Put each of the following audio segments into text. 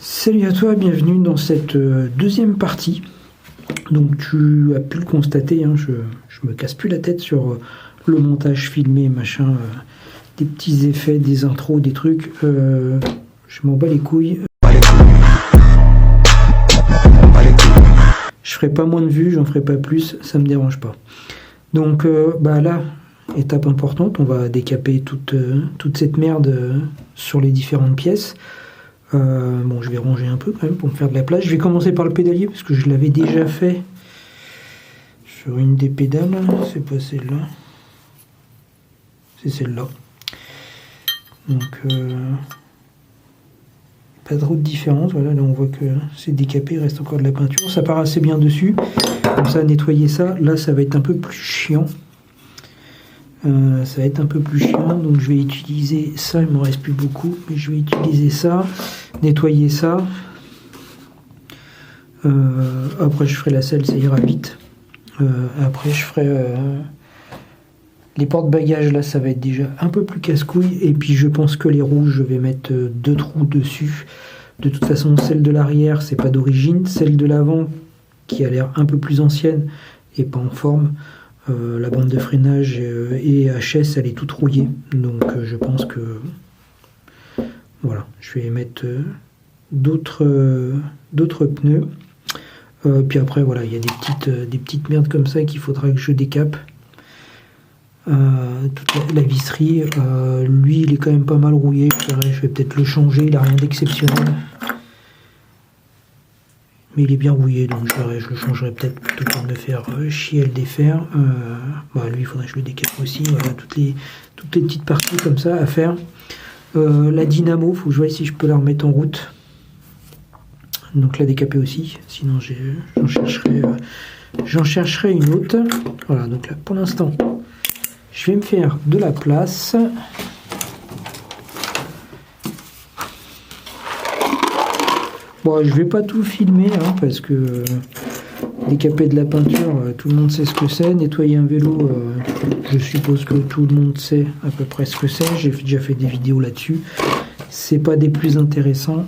Salut à toi, bienvenue dans cette deuxième partie. Donc tu as pu le constater, hein, je me casse plus la tête sur le montage filmé, machin, des petits effets, des intros, des trucs. Je m'en bats les couilles. Je ferai pas moins de vues, j'en ferai pas plus, ça me dérange pas. Donc là, étape importante, on va décaper toute cette merde sur les différentes pièces. Je vais ranger un peu quand même pour me faire de la place. Je vais commencer par le pédalier parce que je l'avais déjà fait sur une des pédales. C'est pas celle-là. C'est celle-là. Donc, pas trop de différence. Voilà, là on voit que c'est décapé, il reste encore de la peinture. Ça part assez bien dessus. Comme ça, nettoyer ça, là ça va être un peu plus chiant. Ça va être un peu plus chiant, donc je vais utiliser ça, il me reste plus beaucoup, mais je vais utiliser ça, nettoyer ça. Après je ferai la selle, ça ira vite. Après je ferai les porte-bagages, là ça va être déjà un peu plus casse-couille, et puis je pense que les roues, je vais mettre 2 trous dessus. De toute façon, celle de l'arrière, c'est pas d'origine, celle de l'avant, qui a l'air un peu plus ancienne, et pas en forme. La bande de freinage et HS, elle est toute rouillée, donc je pense que voilà, je vais mettre d'autres pneus. Puis après voilà, il y a des petites merdes comme ça qu'il faudra que je décape. Toute la visserie, lui il est quand même pas mal rouillé, je vais peut-être le changer, il a rien d'exceptionnel. Mais il est bien rouillé, donc je le changerai peut-être plutôt que de me faire chier à le défaire. Lui, il faudrait que je le décape aussi. Voilà, toutes les petites parties comme ça à faire. La dynamo, il faut que je vois si je peux la remettre en route. Donc la décaper aussi, sinon j'en chercherai une autre. Voilà, donc là, pour l'instant, je vais me faire de la place. Bon, je vais pas tout filmer parce que décaper de la peinture, tout le monde sait ce que c'est. Nettoyer un vélo, je suppose que tout le monde sait à peu près ce que c'est. J'ai déjà fait des vidéos là-dessus. C'est pas des plus intéressants.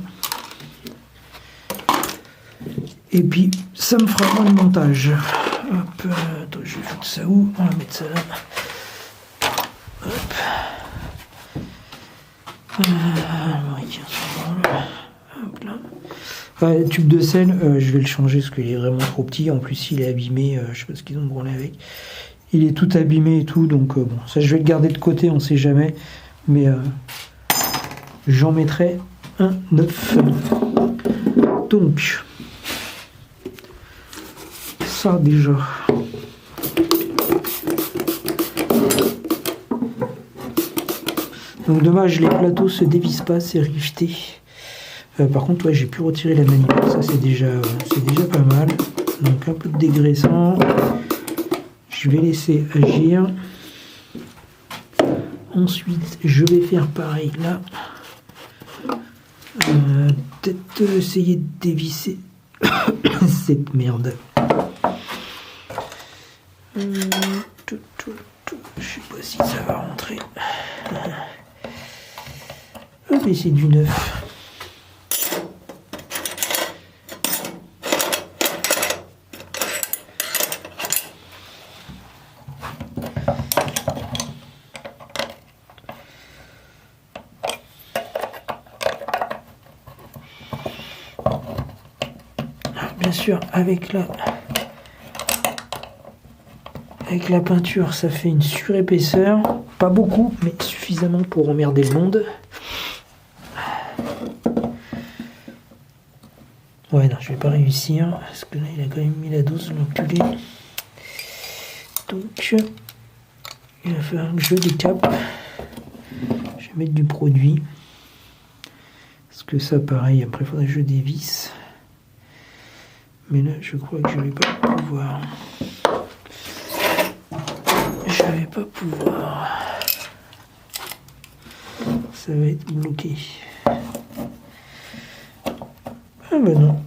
Et puis, ça me fera moins de montage. Hop, attends, je vais foutre ça où? On va mettre ça là. Hop. Hop là. Tube de sel, je vais le changer parce qu'il est vraiment trop petit. En plus, il est abîmé. Je sais pas ce qu'ils ont branlé avec. Il est tout abîmé et tout. Donc, ça, je vais le garder de côté. On sait jamais. Mais j'en mettrai un neuf. Donc, ça déjà. Donc, dommage, les plateaux se dévissent pas. C'est rifté. Par contre, ouais, j'ai pu retirer la manivelle, ça c'est déjà pas mal. Donc un peu de dégraissant. Je vais laisser agir. Ensuite, je vais faire pareil là. Peut-être essayer de dévisser cette merde. Je sais pas si ça va rentrer. Mais c'est du neuf. Bien sûr, avec la peinture, ça fait une surépaisseur. Pas beaucoup, mais suffisamment pour emmerder le monde. Ouais, non, je vais pas réussir. Parce que là, il a quand même mis la dose, l'enculé. Donc, il va falloir que je décape. Je vais mettre du produit. Parce que ça, pareil, après, il faudrait que je dévisse. Mais là, je crois que je vais pas pouvoir. Je vais pas pouvoir. Ça va être bloqué. Ah ben non.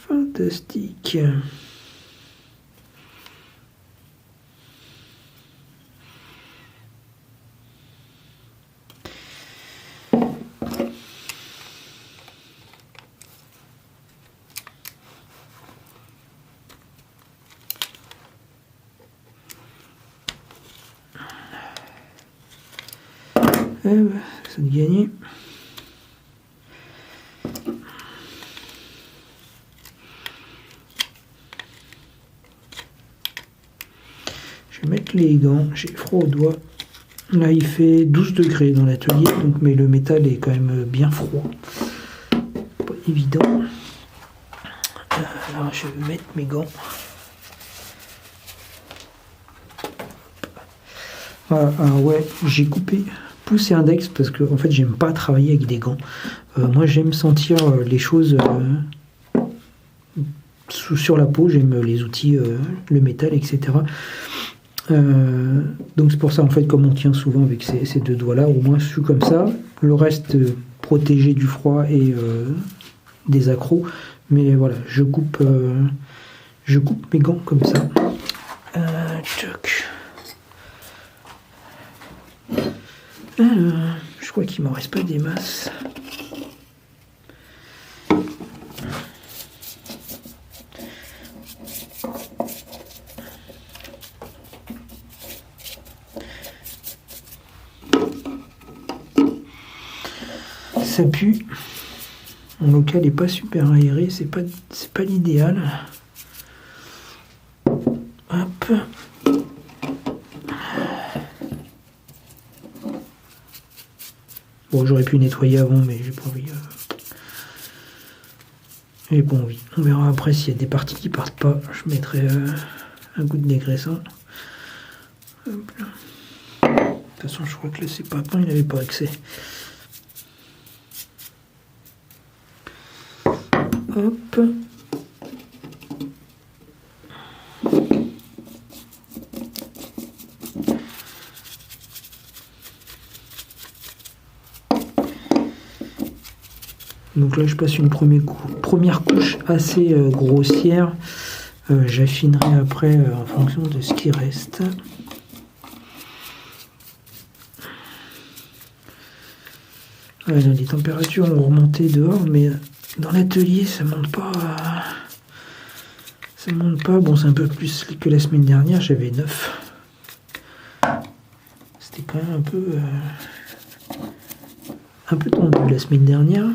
Fantastique. fève, ça de gagner. Je vais mettre les gants, j'ai froid aux doigts. Là il fait 12 degrés dans l'atelier, donc mais le métal est quand même bien froid. Pas évident. Alors je vais mettre mes gants. Voilà, alors ouais, j'ai coupé pouce et index parce que en fait j'aime pas travailler avec des gants. Moi j'aime sentir les choses sur la peau, j'aime les outils, le métal, etc. Donc c'est pour ça en fait comme on tient souvent avec ces deux doigts là, au moins je suis comme ça, le reste protégé du froid et des accros, mais voilà, je coupe mes gants comme ça. Alors, je crois qu'il m'en reste pas des masses. Ça pue. Mon local est pas super aéré, c'est pas l'idéal. Hop. Bon, j'aurais pu nettoyer avant, mais j'ai pas envie. J'ai pas envie. On verra après s'il y a des parties qui partent pas. Je mettrai un coup de dégraissant. Hop là. De toute façon, je crois que là, c'est pas il n'avait pas accès. Hop. Donc là, je passe une première couche assez grossière. J'affinerai après en fonction de ce qui reste. Les températures ont remonté dehors, mais dans l'atelier, ça monte pas. Ça monte pas. Bon, c'est un peu plus que la semaine dernière. J'avais 9. C'était quand même un peu tendu la semaine dernière.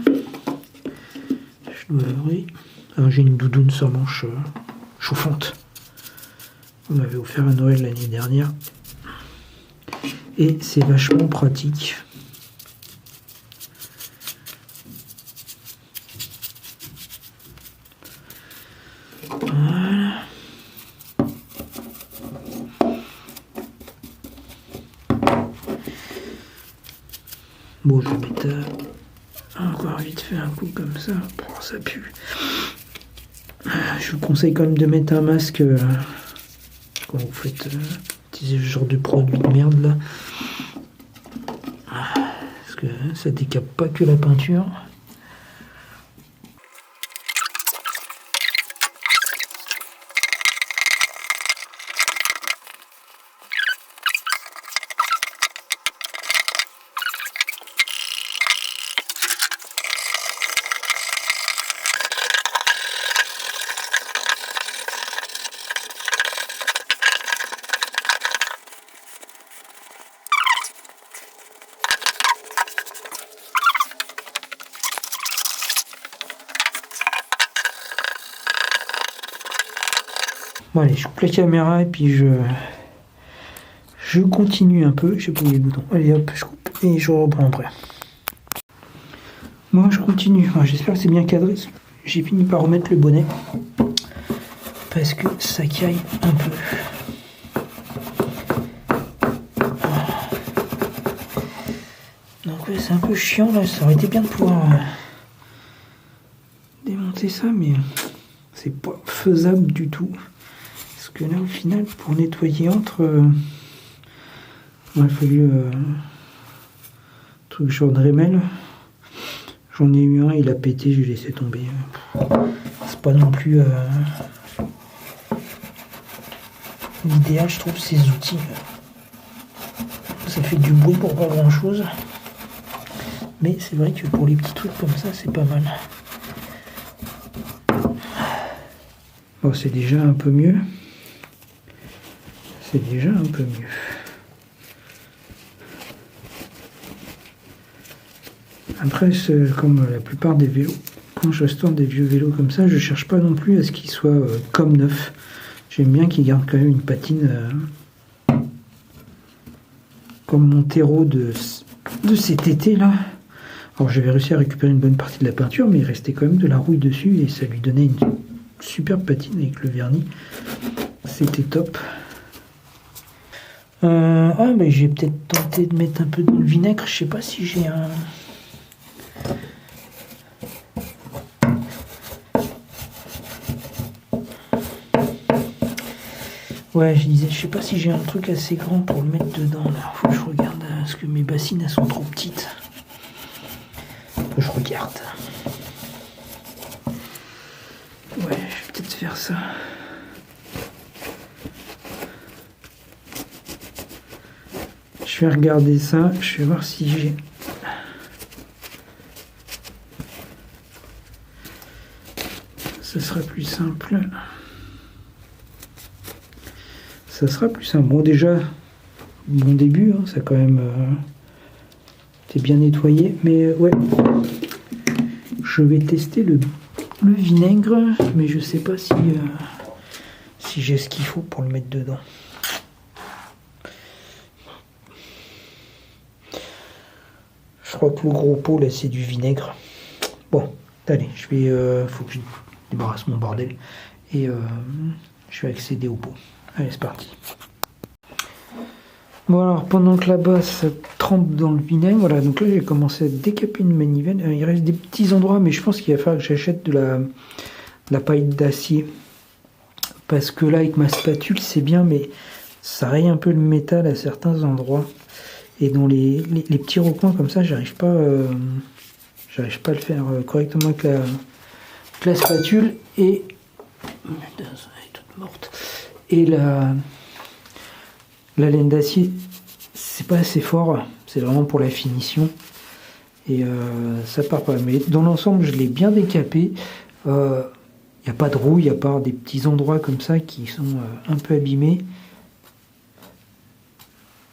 Je dois avouer. J'ai une doudoune sans manche chauffante. On m'avait offert à Noël l'année dernière. Et c'est vachement pratique. Voilà. Bon, je vais mettre encore vite fait un coup comme ça. Bon, ça pue. Je vous conseille quand même de mettre un masque quand vous faites utiliser ce genre de produit de merde là. Parce que ça décape pas que la peinture. Bon allez, je coupe la caméra et puis je continue un peu. J'ai pas oublié le bouton. Allez hop, je coupe et je reprends après. Moi je continue. Enfin, j'espère que c'est bien cadré. J'ai fini par remettre le bonnet parce que ça caille un peu. Donc ouais, c'est un peu chiant là. Ça aurait été bien de pouvoir démonter ça, mais c'est pas faisable du tout. Parce que là, au final, pour nettoyer il a fallu truc genre Dremel. J'en ai eu un, il a pété, j'ai laissé tomber. C'est pas non plus l'idéal, je trouve, ces outils. Ça fait du bruit pour pas grand chose. Mais c'est vrai que pour les petits trucs comme ça, c'est pas mal. Bon, c'est déjà un peu mieux. C'est déjà un peu mieux. Après, comme la plupart des vélos, quand je restaure des vieux vélos comme ça, je cherche pas non plus à ce qu'ils soient comme neufs. J'aime bien qu'ils gardent quand même une patine comme mon terreau de cet été là. Alors j'avais réussi à récupérer une bonne partie de la peinture, mais il restait quand même de la rouille dessus et ça lui donnait une superbe patine avec le vernis. C'était top. Mais j'ai peut-être tenté de mettre un peu dans le vinaigre. Je sais pas si j'ai un... Ouais, je disais, je sais pas si j'ai un truc assez grand pour le mettre dedans. Là, faut que je regarde, parce que mes bassines, elles sont trop petites. Faut que je regarde. Ouais, je vais peut-être faire ça. Je vais regarder ça, je vais voir si j'ai... Ça sera plus simple. Ça sera plus simple. Bon, déjà, bon début, hein, ça a quand même été bien nettoyé. Mais ouais, je vais tester le vinaigre, mais je sais pas si j'ai ce qu'il faut pour le mettre dedans. Je crois que le gros pot là c'est du vinaigre. Bon, allez, je vais, faut que je débarrasse mon bordel et je vais accéder au pot. Allez, c'est parti. Bon alors pendant que là-bas ça trempe dans le vinaigre, voilà, donc là j'ai commencé à décaper une manivelle. Il reste des petits endroits, mais je pense qu'il va falloir que j'achète de la paille d'acier. Parce que là avec ma spatule c'est bien, mais ça raye un peu le métal à certains endroits. Et dans les petits recoins comme ça, j'arrive pas à le faire correctement avec la spatule. Et putain, ça est toute morte. Et la laine d'acier, c'est pas assez fort. C'est vraiment pour la finition. Et ça part pas. Mais dans l'ensemble, je l'ai bien décapé. Il n'y a pas de rouille, à part des petits endroits comme ça qui sont un peu abîmés.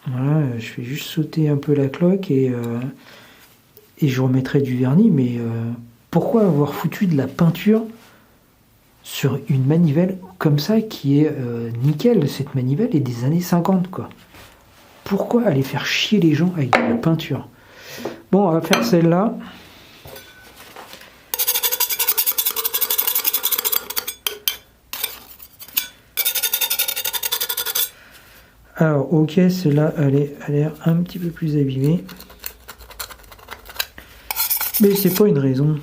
Voilà, je fais juste sauter un peu la cloque et je remettrai du vernis. Mais pourquoi avoir foutu de la peinture sur une manivelle comme ça qui est nickel? Cette manivelle est des années 50 quoi. Pourquoi aller faire chier les gens avec de la peinture? Bon, on va faire celle-là. Alors, ok, celle-là, elle a l'air un petit peu plus abîmée. Mais c'est pas une raison.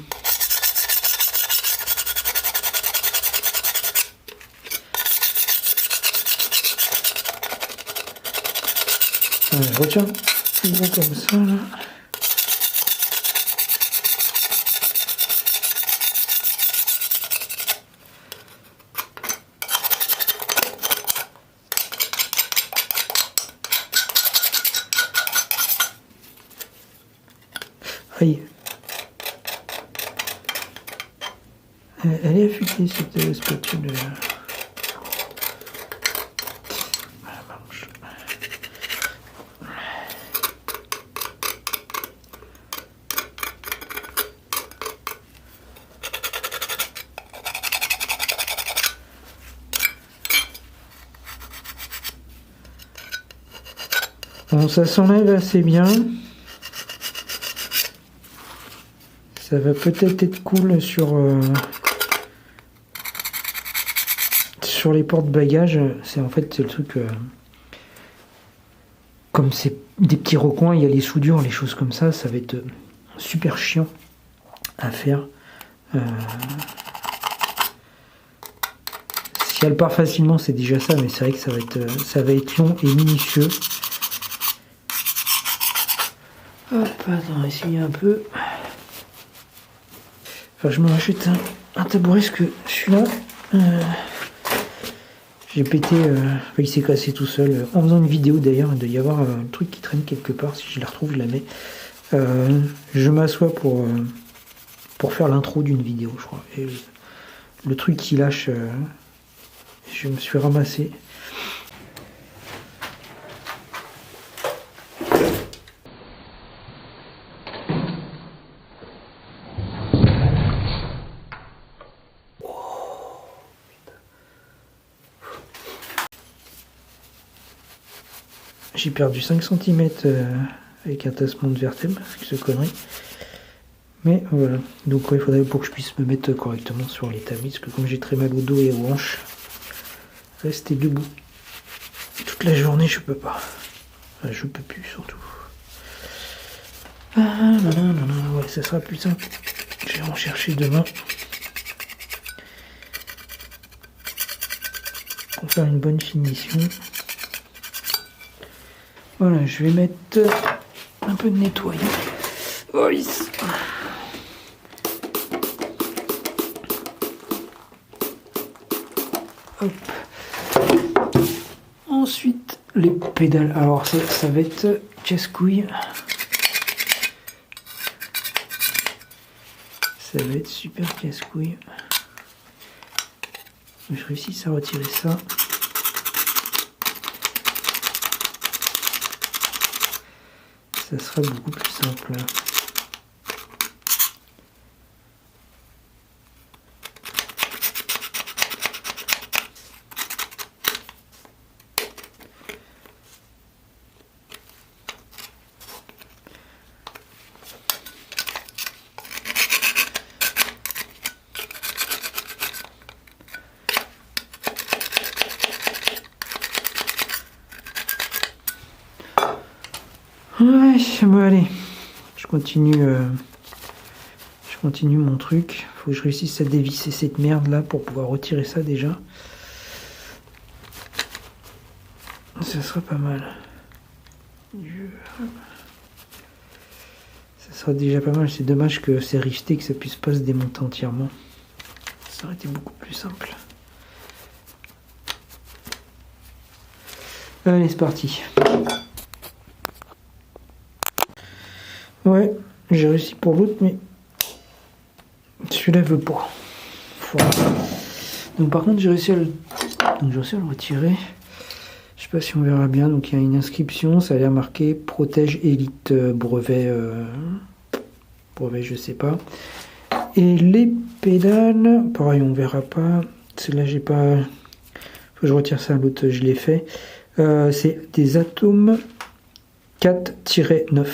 Allez, retiens, plus gros comme ça, là. Aïe. Elle est affûtée cette spatule. Bon, ça s'enlève assez bien. Ça va peut-être être cool sur les porte-bagages. C'est en fait c'est le truc. Comme c'est des petits recoins, il y a les soudures, les choses comme ça. Ça va être super chiant à faire. Si elle part facilement, c'est déjà ça, mais c'est vrai que ça va être long et minutieux. Hop, attends, on va essayer un peu. Enfin, je me rachète un tabouret, parce que celui-là, j'ai pété, il s'est cassé tout seul. En faisant une vidéo d'ailleurs, il doit y avoir un truc qui traîne quelque part, si je la retrouve, je la mets. Je m'assois pour faire l'intro d'une vidéo, je crois. Et le truc qui lâche, je me suis ramassé. J'ai perdu 5 cm avec un tassement de vertèbre, avec ce connerie. Mais voilà, donc il faudrait pour que je puisse me mettre correctement sur l'établi, parce que comme j'ai très mal au dos et aux hanches, rester debout toute la journée je peux pas. Enfin, je peux plus surtout. Ah non, non, non, non, ouais, ça sera plus simple. Je vais en chercher demain. Pour faire une bonne finition. Voilà, je vais mettre un peu de nettoyant. Oh, yes. Hop. Ensuite, les pédales. Alors, ça va être casse-couille. Ça va être super casse-couille. Je réussis à retirer ça. Ça sera beaucoup plus simple. Ouais, bon allez, je continue mon truc. Faut que je réussisse à dévisser cette merde là pour pouvoir retirer ça déjà. Ça sera pas mal. Ça sera déjà pas mal. C'est dommage que c'est riveté, que ça puisse pas se démonter entièrement. Ça aurait été beaucoup plus simple. Allez, c'est parti. Ouais, j'ai réussi pour l'autre, mais celui-là veut pas. Donc par contre, j'ai réussi à le retirer. Je sais pas si on verra bien. Donc il y a une inscription, ça a l'air marqué Protège Elite brevet, brevet, je sais pas. Et les pédales, pareil, on verra pas. Celle-là, j'ai pas. Faut que je retire ça. L'autre, je l'ai fait. C'est des Atom 4-9.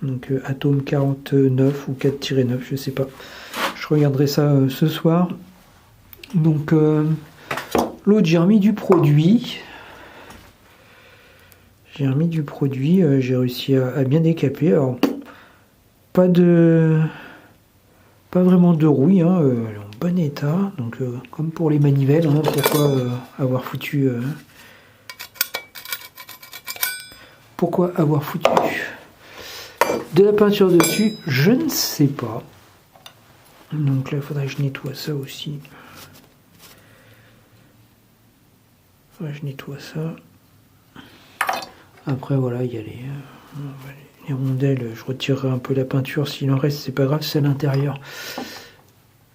Donc Atom 49 ou 4-9, je sais pas. Je regarderai ça ce soir. Donc l'autre, j'ai remis du produit. J'ai réussi à bien décaper. Alors, pas vraiment de rouille, hein, elle est en bon état. Donc comme pour les manivelles, hein, pourquoi avoir foutu de la peinture dessus, je ne sais pas. Donc là, il faudrait que je nettoie ça aussi. Je nettoie ça. Après, voilà, il y a les rondelles. Je retirerai un peu la peinture. S'il en reste, c'est pas grave, c'est à l'intérieur.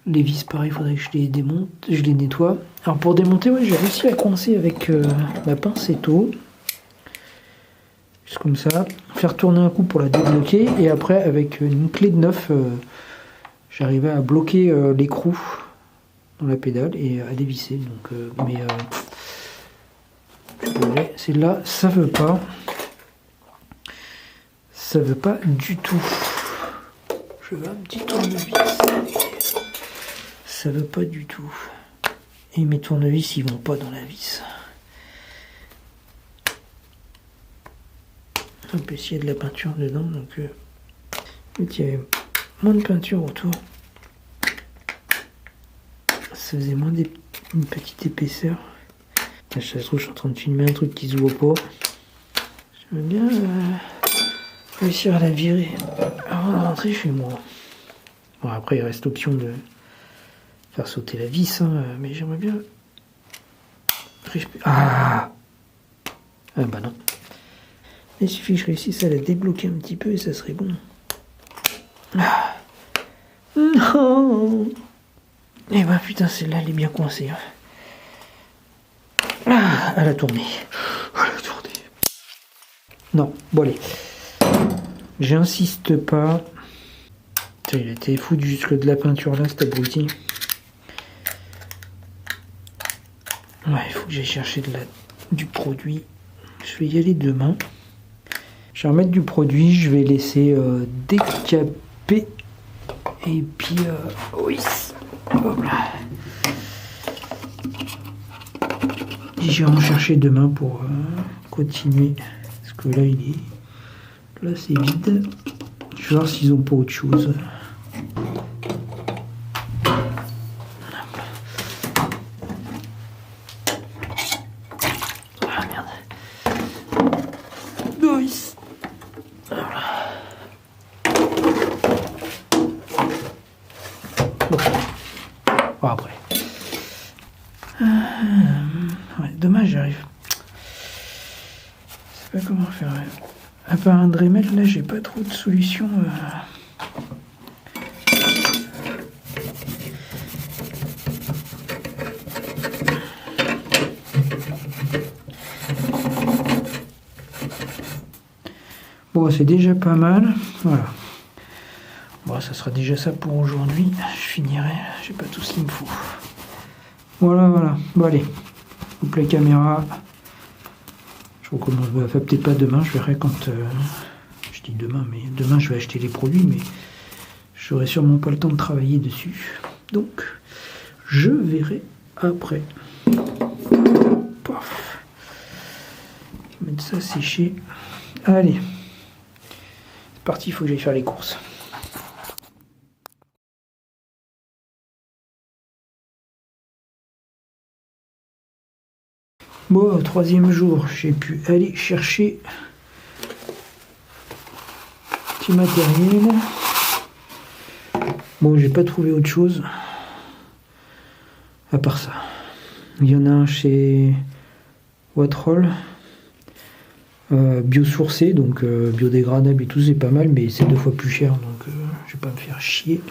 Les vis, pareil, il faudrait que je les démonte, je les nettoie. Alors pour démonter, ouais, j'ai réussi à coincer avec ma pincetto. Juste comme ça. Faire tourner un coup pour la débloquer. Et après, avec une clé de 9, j'arrivais à bloquer l'écrou dans la pédale et à dévisser. Donc, c'est là, ça veut pas. Ça veut pas du tout. Je veux un petit tournevis. Ça veut pas du tout. Et mes tournevis, ils vont pas dans la vis. Hop, ici il y a de la peinture dedans, donc il y avait moins de peinture autour. Ça faisait moins une petite épaisseur. Là, ça se trouve, je suis en train de filmer un truc qui se voit pas. J'aimerais bien réussir à la virer avant de rentrer chez moi. Bon, après, il reste l'option de faire sauter la vis, hein, mais j'aimerais bien. Ah bah non. Il suffit que je réussisse à la débloquer un petit peu et ça serait bon. Ah. Non. Eh ben putain, celle-là, elle est bien coincée. Hein. Ah, elle a tourné. Non, bon allez. J'insiste pas. Putain, il a été foutu jusque de la peinture là, cet abruti. Ouais, il faut que j'aille chercher du produit. Je vais y aller demain. Je vais remettre du produit, je vais laisser décaper. Et puis, oui, hop là. Je vais en chercher demain pour continuer. Parce que là, là c'est vide. Je vais voir s'ils n'ont pas autre chose. Ah merde. Boris. Bon. Bon, après. Ouais, dommage, j'arrive. Je sais pas comment faire. À part un Dremel, là, j'ai pas trop de solutions. Bon, c'est déjà pas mal. Voilà. Bon, ça sera déjà ça pour aujourd'hui. Je finirai. J'ai pas tout ce qu'il me faut. Voilà, voilà. Bon, allez. Coupe la caméra. Je recommence. Bah, peut-être pas demain. Je verrai quand. Je dis demain, mais demain, je vais acheter les produits, mais j'aurai sûrement pas le temps de travailler dessus. Donc, je verrai après. Paf. Mettre ça sécher. Allez. C'est parti, il faut que j'aille faire les courses. Bon, troisième jour, j'ai pu aller chercher petit matériel. Bon, j'ai pas trouvé autre chose à part ça. Il y en a un chez Watrol, biosourcé, donc biodégradable et tout, c'est pas mal, mais c'est 2 fois plus cher, donc je vais pas me faire chier.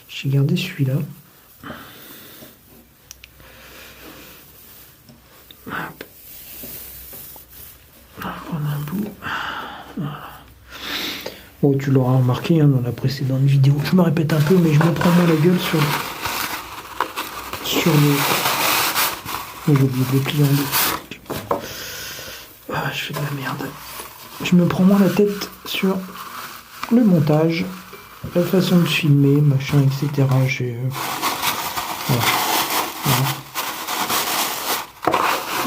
J'ai gardé celui-là. Hop. On va prendre un bout. Voilà. Bon, tu l'auras remarqué dans la précédente vidéo. Je me répète un peu, mais je me prends moi la gueule sur les. Oh, j'ai oublié de le plier en deux. Ah, je fais de la merde. Je me prends moins la tête sur le montage, la façon de filmer, machin, etc. Voilà. Voilà.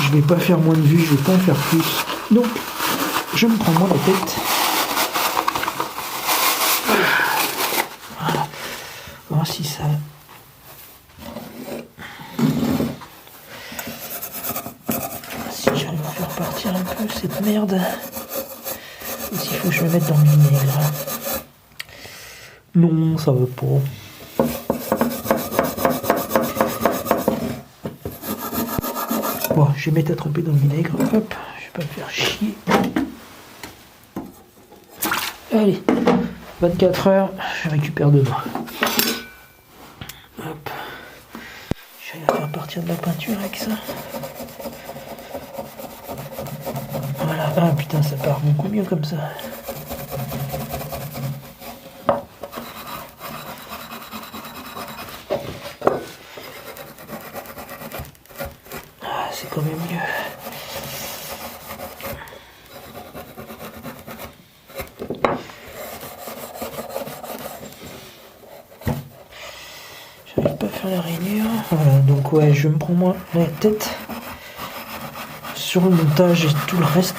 Je vais pas faire moins de vues, je vais pas en faire plus. Donc, je me prends moins la tête. Voilà. Voir si ça. Si j'arrive à faire partir un peu cette merde. Et s'il faut que je me mette dans le vinaigre. Non, ça veut pas. Bon, je vais mettre à tremper dans le vinaigre. Hop, je vais pas me faire chier. Allez, 24 heures, je récupère demain. Hop. Je vais faire partir de la peinture avec ça. Voilà. Ah putain, ça part beaucoup mieux comme ça. C'est quand même mieux. J'arrive pas à faire la rainure. Voilà, donc ouais, je me prends moins la tête sur le montage et tout le reste.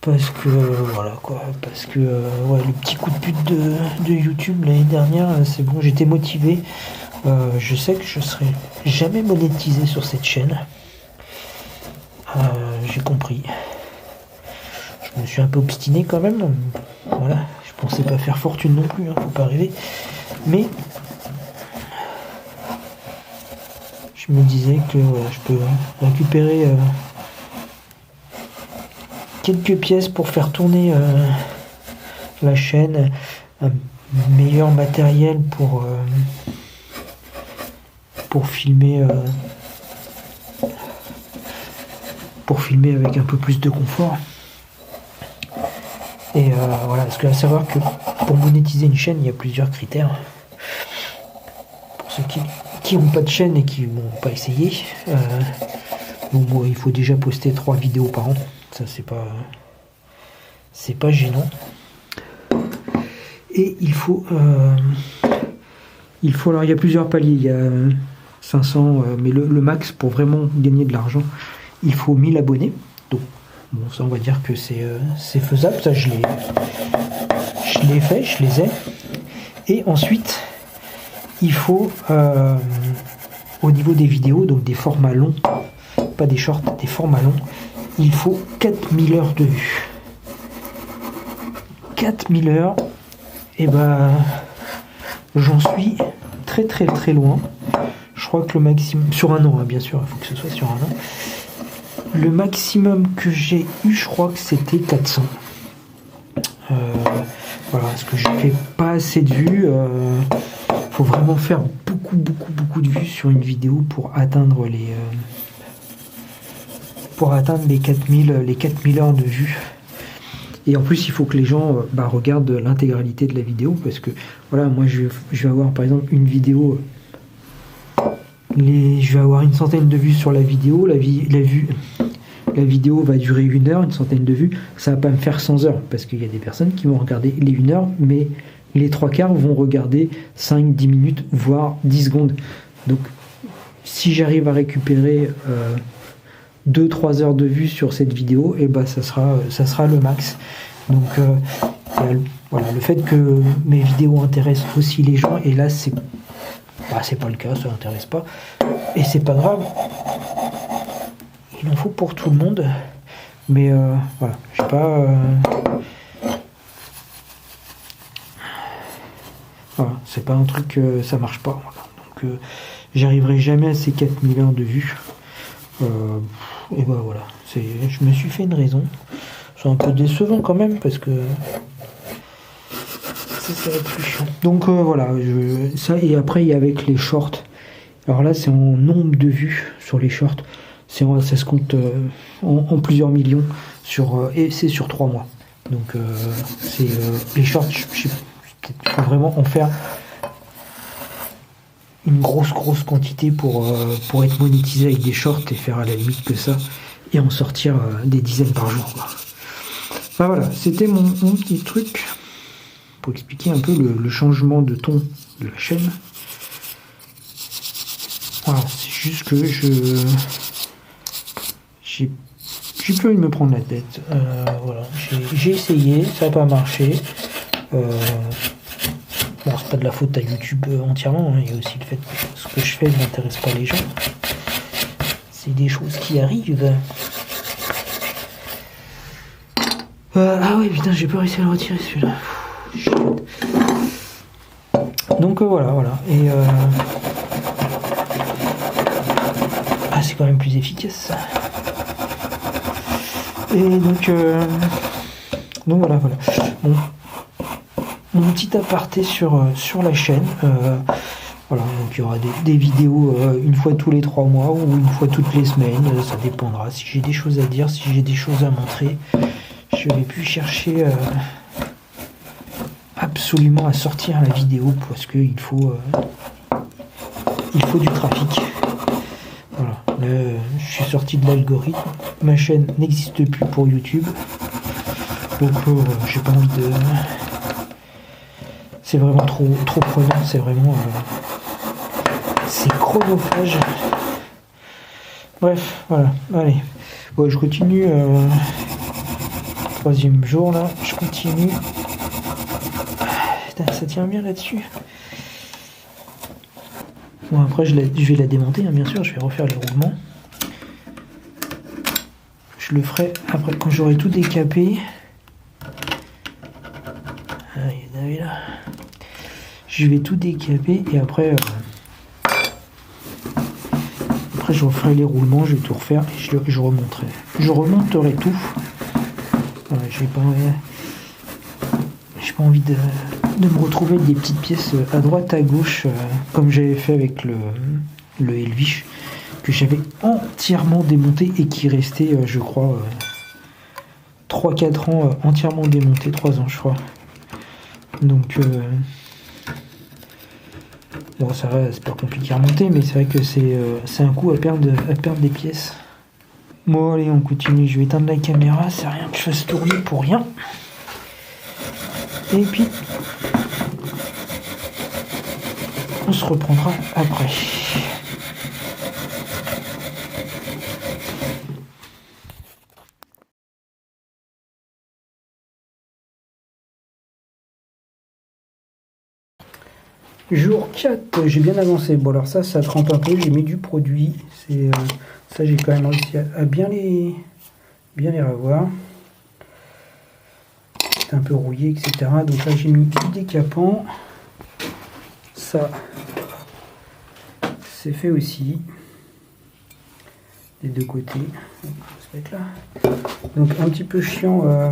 Parce que voilà quoi, parce que ouais, le petit coup de pute de YouTube l'année dernière, c'est bon, j'étais motivé. Je sais que je serai jamais monétisé sur cette chaîne. J'ai compris. Je me suis un peu obstiné quand même. Voilà, je pensais pas faire fortune non plus, hein, faut pas rêver. Mais je me disais que je peux récupérer quelques pièces pour faire tourner la chaîne, un meilleur matériel pour filmer avec un peu plus de confort. Et voilà, parce que à savoir que pour monétiser une chaîne, il y a plusieurs critères. Pour ceux qui n'ont pas de chaîne et qui n'ont pas essayé, Donc bon, il faut déjà poster 3 vidéos par an. Ça, c'est pas gênant. Et il faut, alors il y a plusieurs paliers. Il y a 500, mais le max pour vraiment gagner de l'argent, il faut 1000 abonnés. Donc bon, ça on va dire que c'est faisable. Ça je l'ai fait, je les ai. Et ensuite, il faut au niveau des vidéos, donc des formats longs, pas des shorts, des formats longs, il faut 4000 heures de vue. 4000 heures, et ben j'en suis très très très loin. Je crois que le maximum, sur un an, hein, bien sûr, il faut que ce soit sur un an. Le maximum que j'ai eu, je crois que c'était 400. Voilà, parce que je fais pas assez de vues. Faut vraiment faire beaucoup de vues sur une vidéo pour atteindre les 4000 heures de vues. Et en plus, il faut que les gens regardent l'intégralité de la vidéo, parce que voilà, moi je vais avoir par exemple une vidéo, je vais avoir une centaine de vues sur la vidéo, la vidéo va durer 1 heure, une centaine de vues, ça va pas me faire 100 heures, parce qu'il y a des personnes qui vont regarder les 1 heure, mais les 3/4 vont regarder 5, 10 minutes, voire 10 secondes. Donc si j'arrive à récupérer 2-3 heures de vue sur cette vidéo, et ça sera le max. Donc voilà, le fait que mes vidéos intéressent aussi les gens, et là c'est pas le cas, ça n'intéresse pas, et c'est pas grave, il en faut pour tout le monde, mais voilà, j'ai pas voilà, c'est pas un truc, ça marche pas, voilà. Donc j'arriverai jamais à ces 4000 heures de vue. Et voilà, je me suis fait une raison. C'est un peu décevant quand même, parce que ça va être plus chiant. Donc voilà, ça, et après il y a avec les shorts. Alors là c'est en nombre de vues sur les shorts. Ça se compte en plusieurs millions et c'est sur 3 mois. Donc les shorts, il faut vraiment en faire une grosse quantité pour être monétisé avec des shorts et faire à la limite que ça, et en sortir des dizaines par jour, quoi. Enfin voilà, c'était mon petit truc pour expliquer un peu le changement de ton de la chaîne. Voilà, c'est juste que j'ai plus envie de me prendre la tête. Voilà, j'ai essayé, ça n'a pas marché. Bon, c'est pas de la faute à YouTube entièrement, hein. Il y a aussi le fait que ce que je fais n'intéresse pas les gens. C'est des choses qui arrivent. Ah oui, putain, j'ai pas réussi à le retirer celui-là. Donc voilà. Et c'est quand même plus efficace. Et donc voilà. Bon. Mon petit aparté sur la chaîne. Voilà, donc il y aura des vidéos une fois tous les 3 mois ou une fois toutes les semaines, ça dépendra. Si j'ai des choses à dire, si j'ai des choses à montrer, je vais plus chercher absolument à sortir la vidéo, parce qu'il faut du trafic. Voilà, là, je suis sorti de l'algorithme, ma chaîne n'existe plus pour YouTube, donc j'ai pas envie de... C'est vraiment trop prenant, c'est vraiment... c'est chronophage. Bref, voilà, allez. Bon, je continue... 3e jour, là, je continue. Putain, ça tient bien là-dessus. Bon, après, je vais la démonter, hein, bien sûr, je vais refaire les roulements. Je le ferai après, quand j'aurai tout décapé. Ah, il y en avait là. Je vais tout décaper et après je referai les roulements, je vais tout refaire et je remonterai. Je remonterai tout. Voilà, j'ai pas envie de me retrouver avec des petites pièces à droite, à gauche, comme j'avais fait avec le Elvish, que j'avais entièrement démonté et qui restait, je crois, 3-4 ans entièrement démonté, 3 ans je crois. Donc bon, ça va, c'est pas compliqué à remonter, mais c'est vrai que c'est un coup à perdre des pièces. Bon allez, on continue, je vais éteindre la caméra, c'est rien que je fasse tourner pour rien. Et puis, on se reprendra après. Jour 4, j'ai bien avancé. Bon alors ça trempe un peu, j'ai mis du produit. Ça j'ai quand même réussi à bien les revoir. C'est un peu rouillé, etc. Donc là j'ai mis du décapant. Ça, c'est fait aussi. Des deux côtés. On va se mettre là. Donc un petit peu chiant.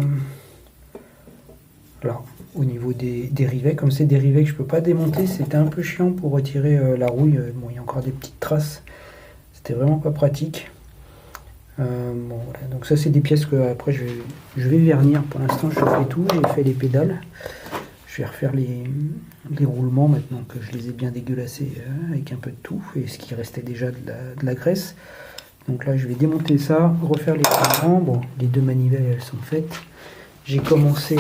Alors, au niveau des rivets, comme c'est des rivets que je peux pas démonter, c'était un peu chiant pour retirer la rouille. Bon, il y a encore des petites traces. C'était vraiment pas pratique. Bon, voilà. Donc ça, c'est des pièces que après je vais vernir. Pour l'instant, je fais tout. J'ai fait les pédales. Je vais refaire les roulements maintenant que je les ai bien dégueulassés avec un peu de tout et ce qui restait déjà de la graisse. Donc là, je vais démonter ça, refaire les roulements. Bon, les deux manivelles, elles sont faites. J'ai commencé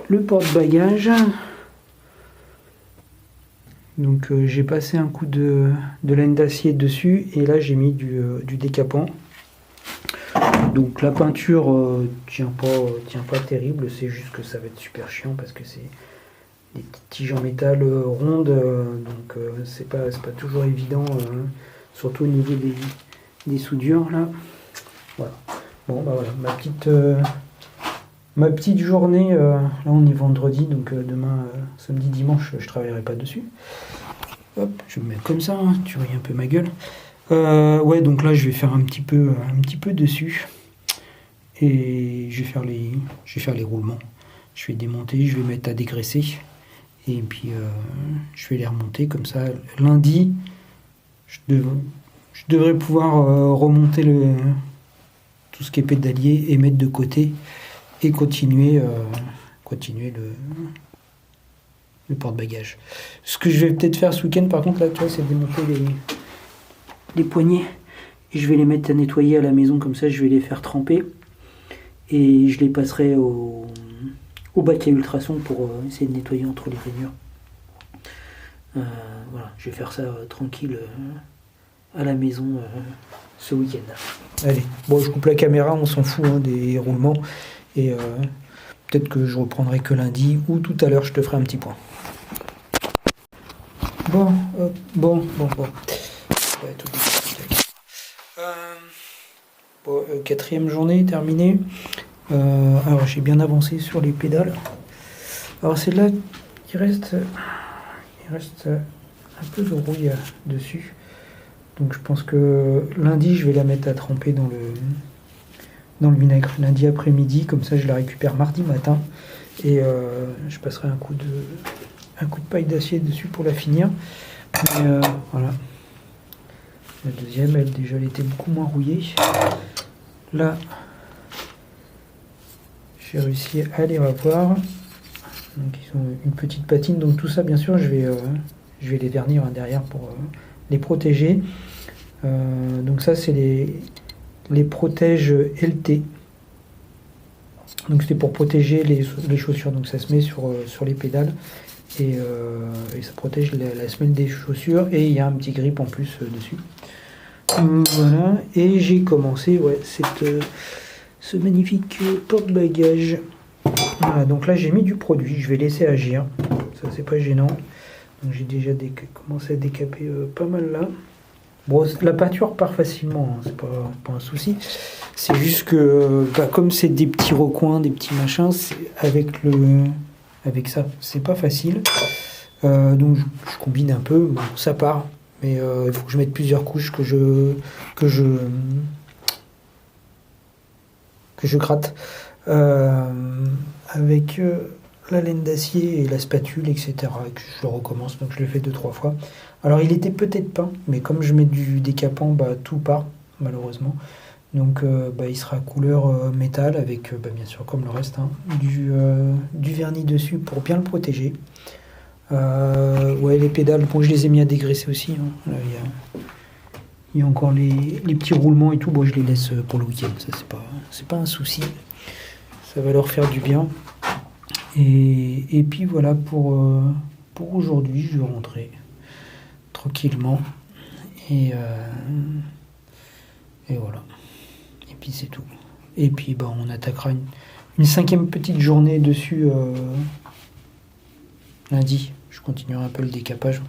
le porte-bagages. Donc j'ai passé un coup de laine d'acier dessus et là j'ai mis du décapant. Donc la peinture tient pas terrible, c'est juste que ça va être super chiant parce que c'est des petites tiges en métal rondes, donc c'est pas toujours évident, surtout au niveau des soudures là. Voilà. Bon bah voilà, ma petite journée, là on est vendredi, donc demain, samedi, dimanche, je travaillerai pas dessus. Hop, je me mets comme ça, hein, tu vois un peu ma gueule. Ouais, donc là je vais faire un petit peu dessus. Et je vais faire les roulements. Je vais démonter, je vais mettre à dégraisser. Et puis je vais les remonter comme ça. Lundi, je devrais pouvoir remonter tout ce qui est pédalier et mettre de côté et continuer le porte-bagages. Ce que je vais peut-être faire ce week-end, par contre, là, tu vois, c'est démonter les poignées. Et je vais les mettre à nettoyer à la maison, comme ça, je vais les faire tremper. Et je les passerai au bac à ultrasons pour essayer de nettoyer entre les rainures. Voilà, je vais faire ça tranquille à la maison ce week-end. Allez, bon, je coupe la caméra, on s'en fout des roulements. Et peut-être que je reprendrai que lundi ou tout à l'heure, je te ferai un petit point. Bon. Ouais, tout quatrième journée terminée. Alors j'ai bien avancé sur les pédales. Alors c'est là qu'il reste un peu de rouille dessus. Donc je pense que lundi je vais la mettre à tremper dans le vinaigre. Lundi après-midi, comme ça je la récupère mardi matin. Et je passerai un coup de paille d'acier dessus pour la finir. Mais voilà. La deuxième, elle déjà elle était beaucoup moins rouillée. Là, j'ai réussi à les revoir. Donc ils ont une petite patine. Donc tout ça, bien sûr, je vais les vernir derrière pour les protéger. Donc ça, c'est les protèges LT. Donc c'est pour protéger les chaussures. Donc ça se met sur les pédales. Et ça protège la semelle des chaussures. Et il y a un petit grip en plus dessus. Voilà, et j'ai commencé ce magnifique porte-bagages. Voilà, donc là j'ai mis du produit, je vais laisser agir, ça c'est pas gênant. Donc j'ai déjà commencé à décaper pas mal là. Bon, la peinture part facilement, hein, c'est pas un souci. C'est juste que comme c'est des petits recoins, des petits machins, avec ça c'est pas facile. Donc je combine un peu, bon, ça part. Mais il faut que je mette plusieurs couches que je gratte avec la laine d'acier et la spatule, etc. Et que je le recommence, donc je le fais 2-3 fois. Alors il était peut-être peint, mais comme je mets du décapant, tout part malheureusement. Donc il sera couleur métal avec bien sûr comme le reste du vernis dessus pour bien le protéger. Les pédales, bon, je les ai mis à dégraisser aussi. Là, Il y a encore les petits roulements et tout. Bon, je les laisse pour le week-end. Ça, c'est pas un souci. Ça va leur faire du bien. Et puis voilà pour aujourd'hui. Je vais rentrer tranquillement. Et voilà. Et puis c'est tout. Et puis bah, on attaquera une cinquième petite journée dessus lundi. Je continuerai un peu le décapage.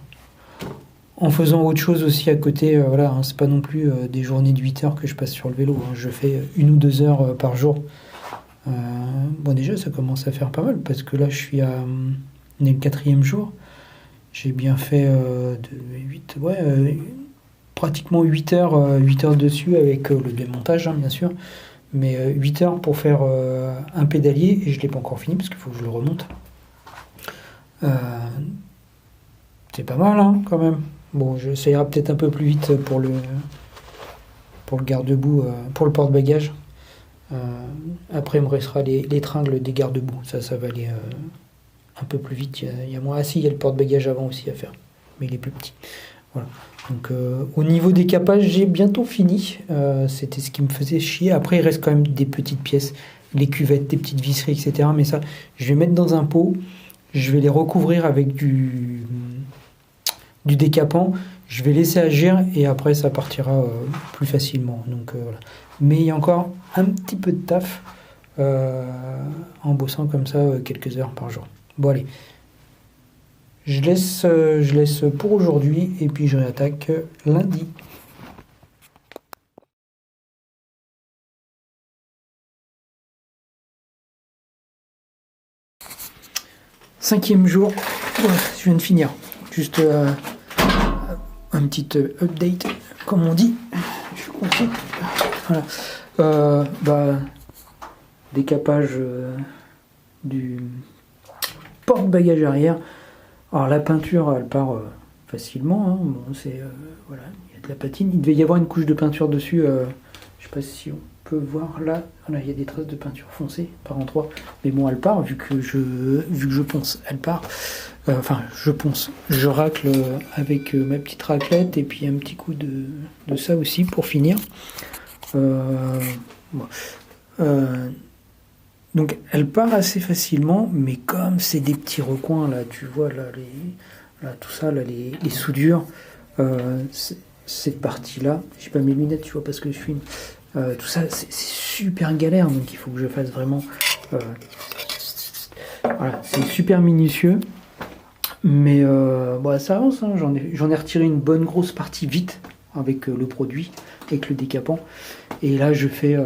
En faisant autre chose aussi à côté, voilà, hein, c'est pas non plus des journées de 8 heures que je passe sur le vélo. Hein. Je fais 1 ou 2 heures par jour. Bon, déjà, ça commence à faire pas mal parce que là, on est le 4e jour. J'ai bien fait pratiquement 8 heures, 8 heures dessus avec le démontage, hein, bien sûr. Mais 8 heures pour faire un pédalier et je l'ai pas encore fini parce qu'il faut que je le remonte. C'est pas mal, hein, quand même. Bon, ça ira peut-être un peu plus vite pour le garde-boue, pour le porte-bagages. Après, il me restera les tringles des garde-boue. Ça va aller un peu plus vite. Il y a moins. Ah si, il y a le porte-bagages avant aussi à faire. Mais il est plus petit. Voilà. Donc, au niveau des capages, j'ai bientôt fini. C'était ce qui me faisait chier. Après, il reste quand même des petites pièces. Les cuvettes, des petites visseries, etc. Mais ça, je vais mettre dans un pot. Je vais les recouvrir avec du décapant, je vais laisser agir et après ça partira plus facilement. Donc voilà. Mais il y a encore un petit peu de taf en bossant comme ça quelques heures par jour. Bon allez, je laisse pour aujourd'hui et puis je réattaque lundi. Cinquième jour, ouais, je viens de finir. Juste un petit update, comme on dit. Je suis content. Voilà. Décapage du porte-bagages arrière. Alors la peinture, elle part facilement. Hein. Bon, voilà, il y a de la patine. Il devait y avoir une couche de peinture dessus. Je sais pas si on peut voir là. Voilà, il y a des traces de peinture foncée par en 3. Mais bon, elle part vu que je ponce. Elle part. Je ponce. Je racle avec ma petite raclette et puis un petit coup de ça aussi pour finir. Bon. Donc elle part assez facilement, mais comme c'est des petits recoins là, tu vois là, tout ça là, les soudures, cette partie là, j'ai pas mes lunettes, tu vois parce que je filme. Tout ça c'est super galère, donc il faut que je fasse vraiment. Voilà, c'est super minutieux. Mais ça avance, hein. J'en ai retiré une bonne grosse partie vite avec le produit, avec le décapant. Et là, je fais,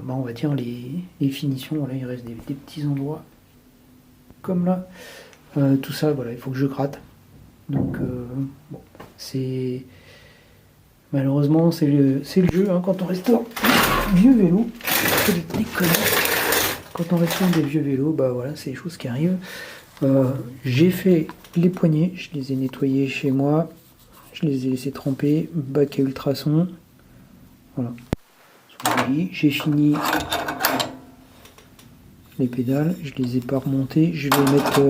on va dire, les finitions. Là, il reste des petits endroits comme là. Tout ça, voilà, il faut que je gratte. Donc, c'est... Malheureusement, c'est le jeu, hein, quand on restaure des vieux vélos. Quand on restaure des vieux vélos, voilà, c'est les choses qui arrivent. J'ai fait les poignées, je les ai nettoyés chez moi, je les ai laissés tremper, bac à ultrasons, voilà. J'ai fini les pédales, je les ai pas remontées, je vais mettre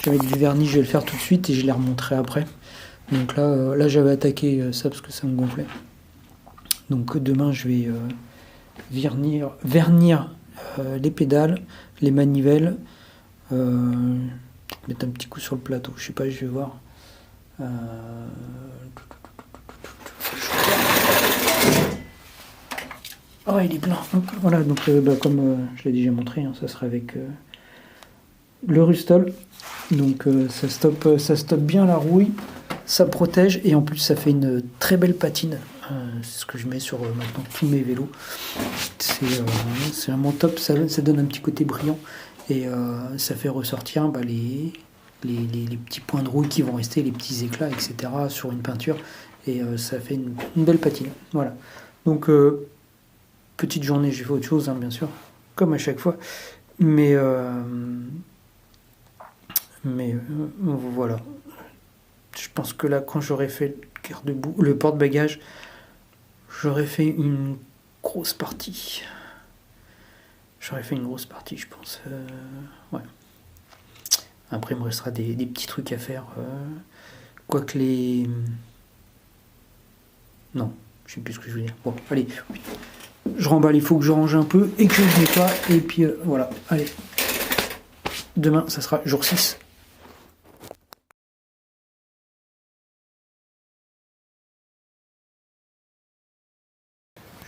du vernis, je vais le faire tout de suite et je les remonterai après. Donc là j'avais attaqué ça parce que ça me gonflait. Donc demain je vais vernir les pédales, les manivelles. Mettre un petit coup sur le plateau, je sais pas, je vais voir. Oh, il est plein. Voilà, donc comme je l'ai déjà montré, hein, ça sera avec le Rustol. Donc ça stoppe bien la rouille, ça protège et en plus ça fait une très belle patine. C'est ce que je mets sur maintenant tous mes vélos. C'est vraiment top, ça donne un petit côté brillant. Et ça fait ressortir les petits points de rouille qui vont rester, les petits éclats, etc. sur une peinture. Et ça fait une belle patine. Voilà. Donc, petite journée, j'ai fait autre chose, hein, bien sûr, comme à chaque fois. Mais voilà. Je pense que là, quand j'aurai fait le porte-bagages, j'aurais fait une grosse partie. Je pense. Ouais. Après, il me restera des petits trucs à faire. Quoique Non, je sais plus ce que je veux dire. Bon, allez, je remballe, il faut que je range un peu et que je nettoie. Et puis voilà, allez. Demain, ça sera jour 6.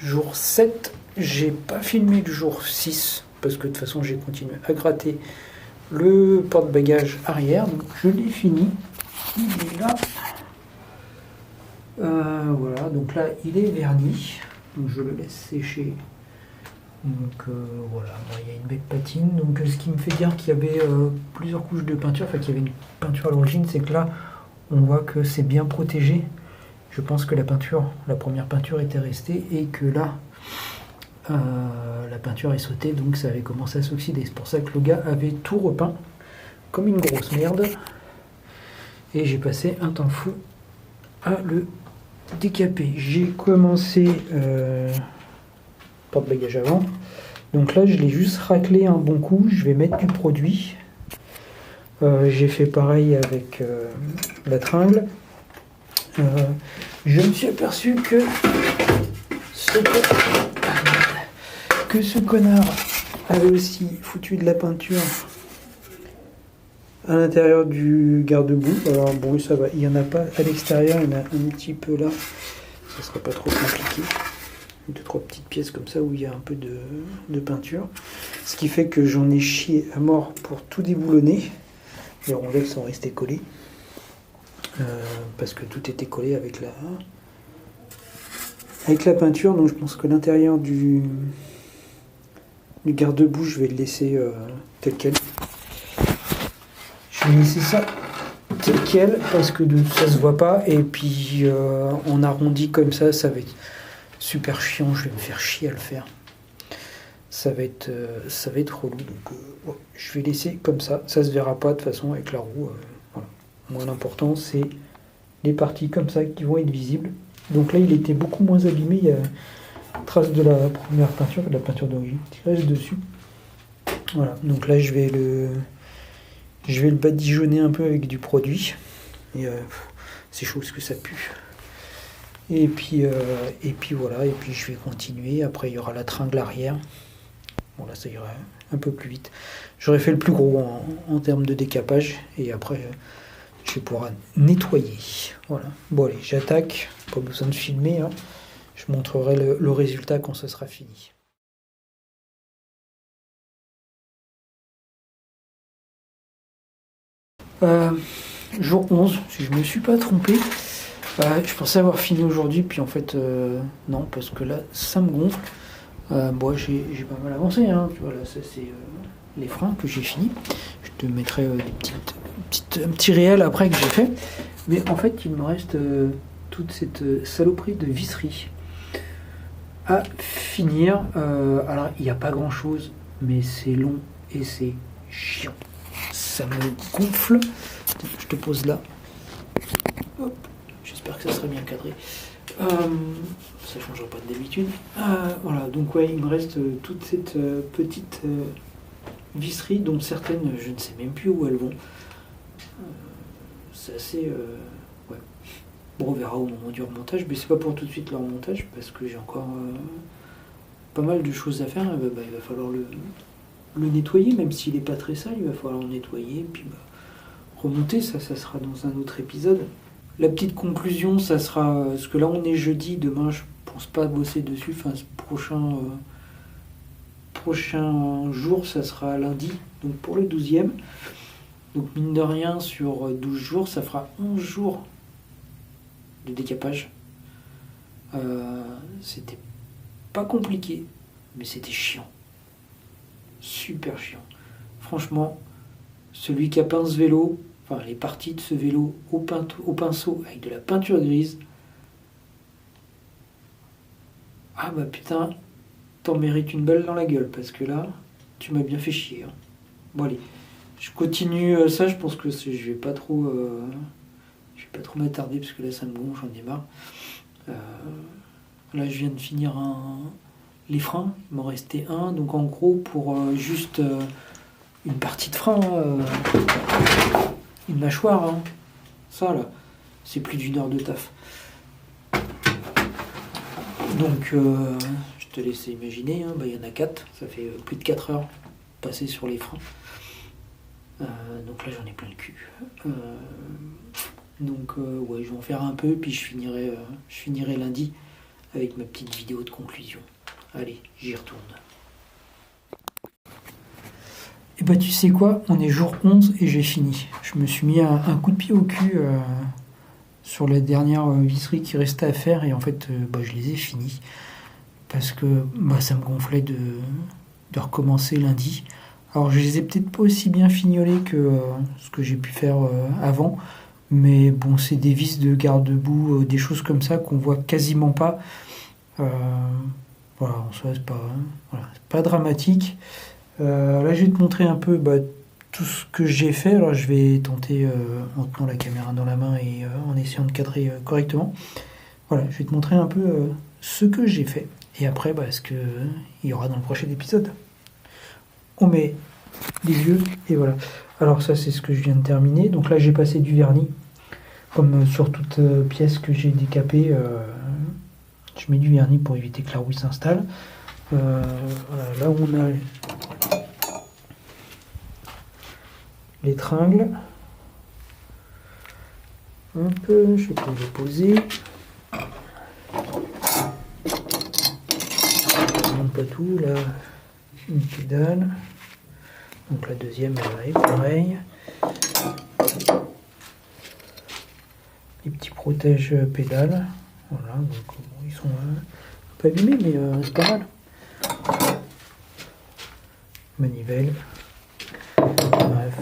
Jour 7, j'ai pas filmé le jour 6 parce que de toute façon j'ai continué à gratter le porte-bagages arrière, donc je l'ai fini. Il est là. Voilà, donc là il est verni, donc je le laisse sécher. Donc voilà, il y a une belle patine. Donc ce qui me fait dire qu'il y avait plusieurs couches de peinture, enfin qu'il y avait une peinture à l'origine, c'est que là on voit que c'est bien protégé. Je pense que la première peinture était restée et que là, la peinture est sautée, donc ça avait commencé à s'oxyder. C'est pour ça que le gars avait tout repeint comme une grosse merde. Et j'ai passé un temps fou à le décaper. J'ai commencé porte-bagages avant. Donc là, je l'ai juste raclé un bon coup. Je vais mettre du produit. J'ai fait pareil avec la tringle. Je me suis aperçu que ce connard avait aussi foutu de la peinture à l'intérieur du garde-boue. Alors bon, ça va, il n'y en a pas à l'extérieur, il y en a un petit peu là. Ça serait pas trop compliqué. 2-3 petites pièces comme ça où il y a un peu de peinture. Ce qui fait que j'en ai chié à mort pour tout déboulonner. Les rondelles sont restées collées. Parce que tout était collé avec la peinture, donc je pense que l'intérieur du garde-boue, je vais le laisser tel quel. Je vais laisser ça tel quel parce que ça se voit pas, et puis en arrondi comme ça va être super chiant, je vais me faire chier à le faire. Ça va être relou, donc ouais, je vais laisser comme ça se verra pas de toute façon avec la roue. Voilà. Moi l'important c'est les parties comme ça qui vont être visibles. Donc là il était beaucoup moins abîmé, il y a trace de la première peinture, de la peinture d'origine qui reste dessus. Voilà, donc là je vais le badigeonner un peu avec du produit. Et c'est chaud parce que ça pue. Et puis voilà, et puis je vais continuer. Après il y aura la tringle arrière. Bon là ça ira un peu plus vite. J'aurais fait le plus gros en termes de décapage, et après je vais pouvoir nettoyer. Voilà. Bon allez, j'attaque. Pas besoin de filmer. Hein. Je montrerai le résultat quand ce sera fini. Jour 11, si je me suis pas trompé. Je pensais avoir fini aujourd'hui, puis en fait non, parce que là ça me gonfle. Bon, j'ai pas mal avancé, hein. Tu vois, là ça c'est les freins que j'ai fini. Je te mettrai un petit réel après que j'ai fait. Mais en fait il me reste toute cette saloperie de visserie à finir. Alors il n'y a pas grand chose, mais c'est long et c'est chiant. Ça me gonfle. Je te pose là. Hop. J'espère que ça sera bien cadré. Ça ne changera pas d'habitude. Voilà, donc ouais, il me reste toute cette petite visserie, dont certaines, je ne sais même plus où elles vont. C'est assez... ouais. Bon, on verra au moment du remontage, mais c'est pas pour tout de suite le remontage, parce que j'ai encore pas mal de choses à faire. Il va falloir le nettoyer, même s'il n'est pas très sale, il va falloir le nettoyer, puis remonter, ça sera dans un autre épisode. La petite conclusion, ça sera, parce que là on est jeudi, demain je pense pas bosser dessus, enfin ce prochain jour, ça sera lundi, donc pour le 12e. Donc mine de rien, sur 12 jours, ça fera 11 jours de décapage. C'était pas compliqué, mais c'était chiant. Super chiant. Franchement, celui qui a peint ce vélo, enfin les parties de ce vélo au pinceau avec de la peinture grise, ah bah putain, t'en mérites une balle dans la gueule, parce que là, tu m'as bien fait chier. Hein. Bon allez, je continue ça, je pense que je vais pas trop m'attarder, parce que là ça me gonfle, j'en ai marre. Là je viens de finir les freins, il m'en restait un, donc en gros pour juste une partie de frein, une mâchoire, hein. Ça là, c'est plus d'une heure de taf. Donc, je te laisse imaginer, hein, il y en a 4, ça fait plus de 4 heures passées sur les freins. Donc là, j'en ai plein le cul. Donc, ouais, je vais en faire un peu, puis je finirai lundi avec ma petite vidéo de conclusion. Allez, j'y retourne. Et bah, tu sais quoi, on est jour 11 et j'ai fini. Je me suis mis un coup de pied au cul sur la dernière visserie qui restait à faire, et en fait, je les ai finis. Parce que ça me gonflait de recommencer lundi. Alors, je les ai peut-être pas aussi bien fignolés que ce que j'ai pu faire avant. Mais bon, c'est des vis de garde-boue, des choses comme ça qu'on voit quasiment pas. Voilà, en soi, c'est pas dramatique. Là, je vais te montrer un peu tout ce que j'ai fait. Alors, je vais tenter en tenant la caméra dans la main et en essayant de cadrer correctement. Voilà, je vais te montrer un peu ce que j'ai fait. Et après, ce qu'il y aura dans le prochain épisode. On met les yeux et voilà. Alors ça, c'est ce que je viens de terminer. Donc là, j'ai passé du vernis. Comme sur toute pièce que j'ai décapée, je mets du vernis pour éviter que la rouille s'installe. Voilà, là où on a les tringles. Un peu, je peux les poser. Pas tout, là, une pédale. Donc la deuxième, elle est pareil. Les petits protèges pédales. Voilà, donc ils sont un peu abîmés, mais c'est pas mal. Manivelle. Bref.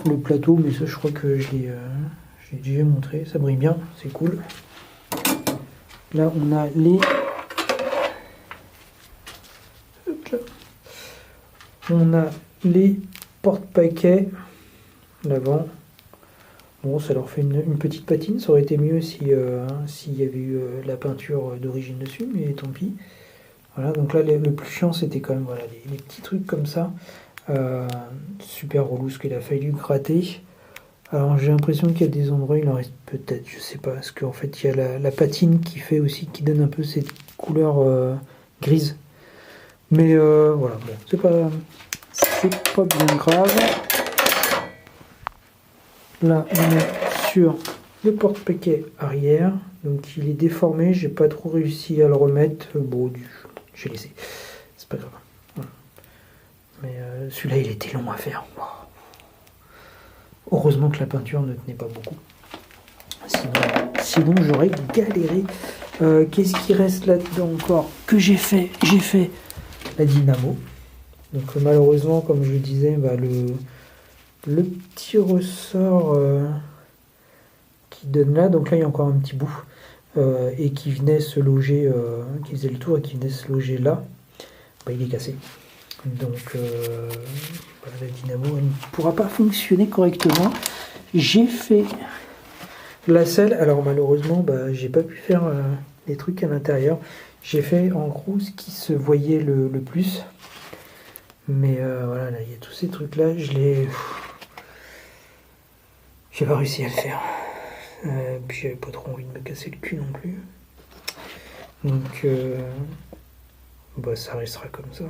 Le plateau, mais ça je crois que je l'ai déjà montré. Ça brille bien, c'est cool. Là on a les... On a les porte-paquets l'avant. Bon, ça leur fait une petite patine. Ça aurait été mieux s'il y avait eu la peinture d'origine dessus, mais tant pis. Voilà, donc là, le plus chiant, c'était quand même les petits trucs comme ça. Super relou, ce qu'il a fallu gratter. Alors, j'ai l'impression qu'il y a des endroits, il en reste peut-être, je sais pas, parce qu'en fait, il y a la patine qui donne un peu cette couleur grise. Mais voilà, bon, c'est pas bien grave. Là, on est sur le porte-paquet arrière. Donc, il est déformé. J'ai pas trop réussi à le remettre. Bon, j'ai laissé. C'est pas grave. Voilà. Mais celui-là, il était long à faire. Wow. Heureusement que la peinture ne tenait pas beaucoup. Sinon j'aurais galéré. Qu'est-ce qui reste là-dedans encore que j'ai fait? J'ai fait la dynamo. Donc malheureusement, comme je le disais, le petit ressort qui donne là, donc là il y a encore un petit bout, et qui venait se loger, qui faisait le tour et qui venait se loger là, il est cassé. Donc la dynamo elle ne pourra pas fonctionner correctement. J'ai fait la selle, alors malheureusement j'ai pas pu faire les trucs à l'intérieur. J'ai fait en gros ce qui se voyait le plus. Mais voilà, là, il y a tous ces trucs-là, j'ai pas réussi à le faire. Puis j'avais pas trop envie de me casser le cul non plus. Donc, ça restera comme ça.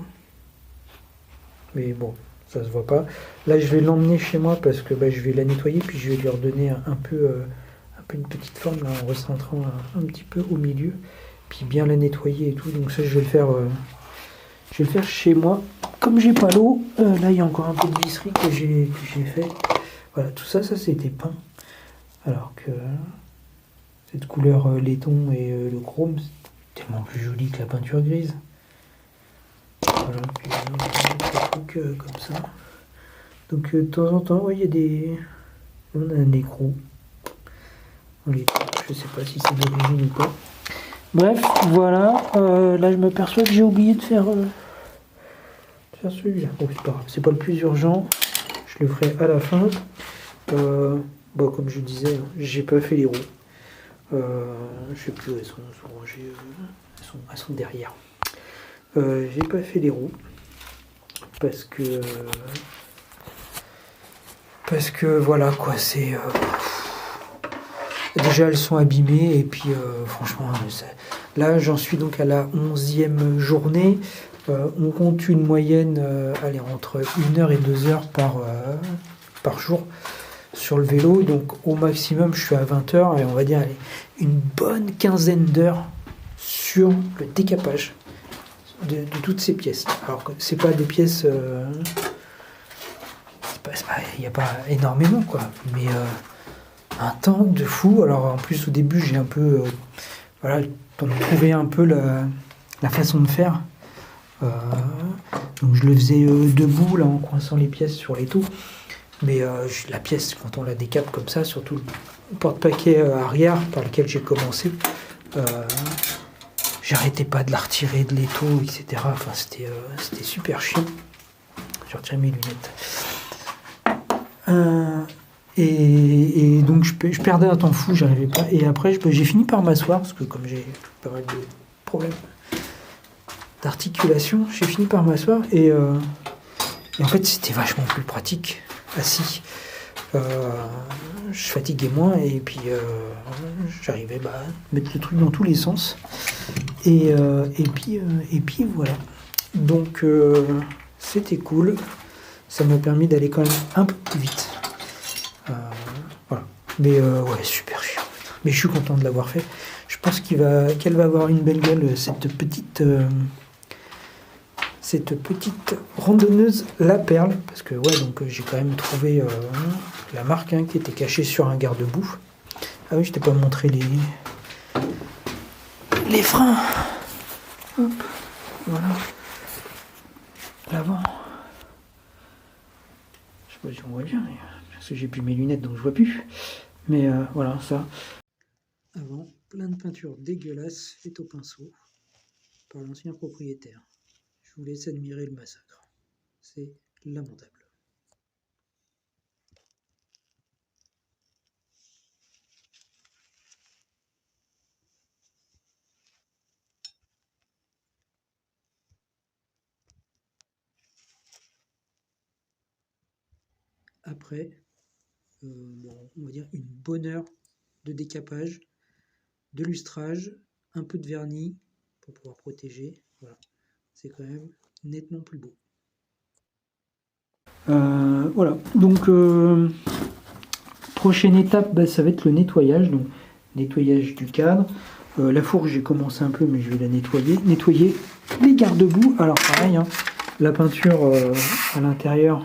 Mais bon, ça se voit pas. Là, je vais l'emmener chez moi parce que je vais la nettoyer, puis je vais lui redonner un peu une petite forme, là, en recentrant un petit peu au milieu. Puis bien la nettoyer et tout. Donc ça, je vais le faire... Je vais le faire chez moi. Comme j'ai pas l'eau, là il y a encore un peu de visserie que j'ai fait. Voilà, tout ça c'était peint. Alors que cette couleur laiton et le chrome, c'est tellement plus joli que la peinture grise. Voilà, puis des trucs comme ça. Donc de temps en temps, il y a des... On a un écrou. Je sais pas si c'est d'origine ou pas. Bref, voilà. Là je me perçois que j'ai oublié de faire celui-là. Bon, c'est pas grave, c'est pas le plus urgent. Je le ferai à la fin. Comme je disais, j'ai pas fait les roues. Je sais plus où elles sont rangées. Elles sont derrière. J'ai pas fait les roues parce que voilà quoi, c'est déjà elles sont abîmées et puis franchement là j'en suis donc à la 11e journée. On compte une moyenne allez, entre 1 heure et 2 heures par jour sur le vélo, donc au maximum je suis à 20 heures et on va dire allez, une bonne quinzaine d'heures sur le décapage de toutes ces pièces. Alors que c'est pas des pièces, il n'y a pas énormément quoi, mais un temps de fou. Alors en plus au début j'ai un peu voilà, le temps de trouver un peu la façon de faire. Donc je le faisais debout là en coinçant les pièces sur l'étau. Mais la pièce, quand on la décape comme ça, surtout le porte-paquet arrière par lequel j'ai commencé, j'arrêtais pas de la retirer de l'étau, etc. Enfin, c'était super chiant. J'ai retiré mes lunettes. Et donc je perdais un temps fou, j'arrivais pas. Et après, j'ai fini par m'asseoir, parce que comme j'ai pas mal de problèmes d'articulation, j'ai fini par m'asseoir. Et en fait, c'était vachement plus pratique. Assis, je fatiguais moins et puis j'arrivais à mettre le truc dans tous les sens et puis voilà, donc c'était cool, ça m'a permis d'aller quand même un peu plus vite, voilà, mais ouais, super chiant, mais je suis content de l'avoir fait. Je pense qu'elle va avoir une belle gueule, cette petite randonneuse La Perle, parce que ouais, donc j'ai quand même trouvé la marque qui était cachée sur un garde-boue. Ah oui, je t'ai pas montré les freins. Hop, voilà. L'avant. Je sais pas si on voit bien, parce que j'ai plus mes lunettes donc je vois plus. Mais voilà, ça. Avant, plein de peinture dégueulasse faite au pinceau par l'ancien propriétaire. Je vous laisse admirer le massacre. C'est lamentable. Après, on va dire une bonne heure de décapage, de lustrage, un peu de vernis pour pouvoir protéger. Voilà, c'est quand même nettement plus beau. Voilà, donc prochaine étape, ça va être le nettoyage. Donc nettoyage du cadre. La fourche, j'ai commencé un peu, mais je vais la nettoyer. Nettoyer les garde-boue. Alors pareil, la peinture à l'intérieur,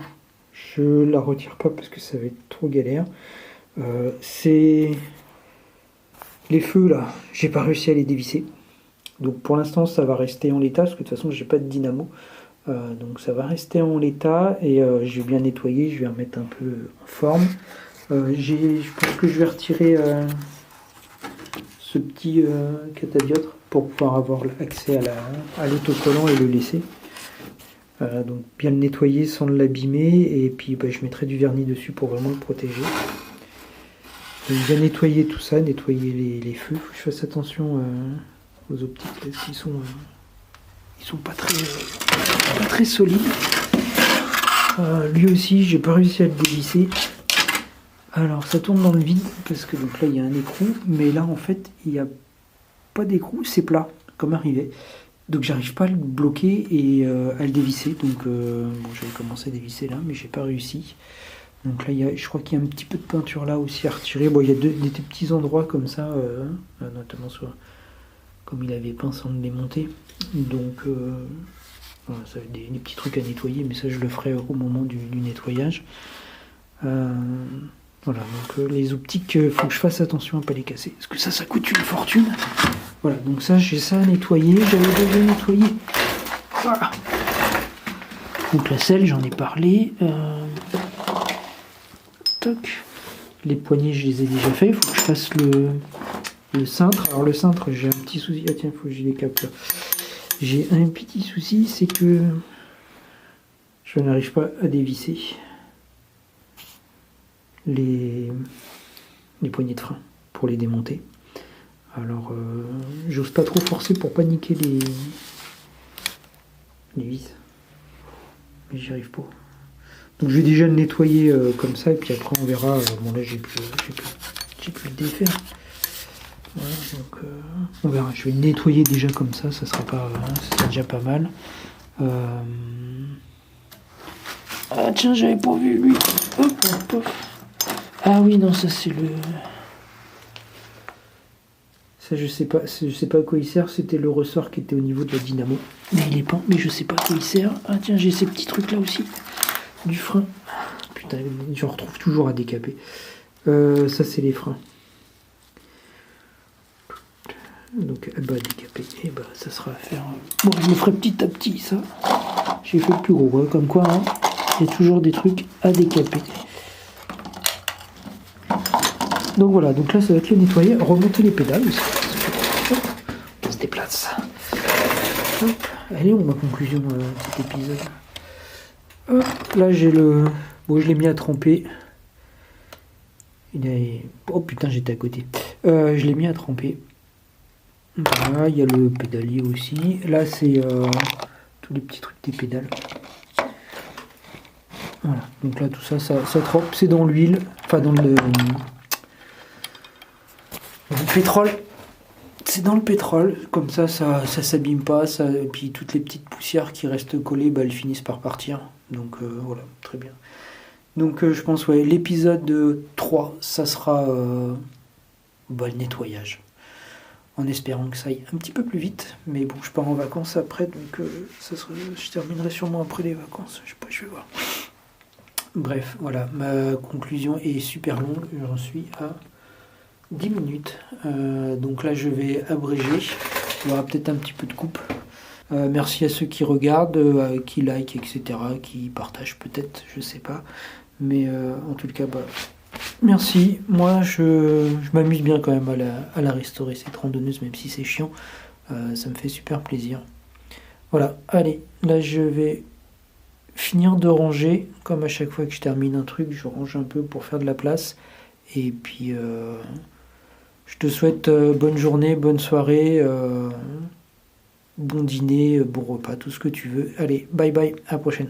je la retire pas parce que ça va être trop galère. C'est les feux là, j'ai pas réussi à les dévisser. Donc pour l'instant, ça va rester en l'état parce que de toute façon, j'ai pas de dynamo. Donc ça va rester en l'état et je vais bien nettoyer, je vais remettre un peu en forme. Je pense que je vais retirer ce petit catadioptre pour pouvoir avoir accès à l'autocollant et le laisser. Donc bien le nettoyer sans l'abîmer et puis je mettrai du vernis dessus pour vraiment le protéger. Donc, bien nettoyer tout ça, nettoyer les feux. Faut que je fasse attention aux optiques parce qu'ils sont pas très solides. Lui aussi, j'ai pas réussi à le dévisser. Alors ça tourne dans le vide parce que donc là il y a un écrou, mais là en fait il n'y a pas d'écrou, c'est plat comme arrivé. Donc j'arrive pas à le bloquer et à le dévisser. Donc j'avais commencé à dévisser là, mais j'ai pas réussi. Donc là je crois qu'il y a un petit peu de peinture là aussi à retirer. Bon, il y a des petits endroits comme ça, notamment comme il avait peint sans le démonter. Donc voilà, ça va être des petits trucs à nettoyer, mais ça je le ferai au moment du nettoyage. Voilà, donc les optiques, faut que je fasse attention à ne pas les casser, parce que ça coûte une fortune. Voilà, donc ça, j'ai ça à nettoyer, j'avais déjà nettoyé. Voilà. Donc la selle, j'en ai parlé. Toc. Les poignées, je les ai déjà fait, il faut que je fasse le cintre. Alors le cintre, j'ai un petit souci. Ah tiens, il faut que j'y décape là. J'ai un petit souci, c'est que je n'arrive pas à dévisser les poignées de frein pour les démonter. Alors j'ose pas trop forcer pour pas niquer les vis, mais j'y arrive pas. Donc je vais déjà le nettoyer comme ça et puis après on verra. Bon là j'ai plus petit peu le défaire. Voilà, donc, on verra. Je vais le nettoyer déjà comme ça sera déjà pas mal. Ah tiens, j'avais pas vu lui. Hop, hop, hop. Ah oui, non, ça c'est le... Ça je sais pas à quoi il sert, c'était le ressort qui était au niveau de la dynamo. Mais il est peint, mais je sais pas à quoi il sert. Ah tiens, j'ai ces petits trucs là aussi. Du frein. Putain, j'en retrouve toujours à décaper. Ça c'est les freins. Donc décaper, et ça sera à faire. Bon, je le ferai petit à petit ça. J'ai fait le plus gros, hein, comme quoi hein, il y a toujours des trucs à décaper. Donc voilà, donc là ça va être le nettoyer, remonter les pédales aussi. Hop, on se déplace. Hop, elle est où ma conclusion de cet épisode? Hop, là j'ai le... Bon, je l'ai mis à tremper. Oh putain, j'étais à côté. Je l'ai mis à tremper. Voilà, il y a le pédalier aussi. Là c'est tous les petits trucs des pédales. Voilà, donc là tout ça trempe, c'est dans l'huile, enfin dans le pétrole. C'est dans le pétrole, comme ça s'abîme pas, et puis toutes les petites poussières qui restent collées, elles finissent par partir. Donc voilà, très bien. Donc je pense, ouais, l'épisode 3, ça sera le nettoyage. En espérant que ça aille un petit peu plus vite. Mais bon, je pars en vacances après, donc je terminerai sûrement après les vacances. Je sais pas, je vais voir. Bref, voilà, ma conclusion est super longue, j'en suis à 10 minutes. Donc là, je vais abréger. Il y aura peut-être un petit peu de coupe. Merci à ceux qui regardent, qui like, etc., qui partagent peut-être, je sais pas. Mais en tout cas, merci. Moi, je m'amuse bien quand même à la restaurer, cette randonneuse, même si c'est chiant. Ça me fait super plaisir. Voilà, allez, là je vais finir de ranger. Comme à chaque fois que je termine un truc, je range un peu pour faire de la place. Et puis, je te souhaite bonne journée, bonne soirée, bon dîner, bon repas, tout ce que tu veux. Allez, bye bye, à la prochaine.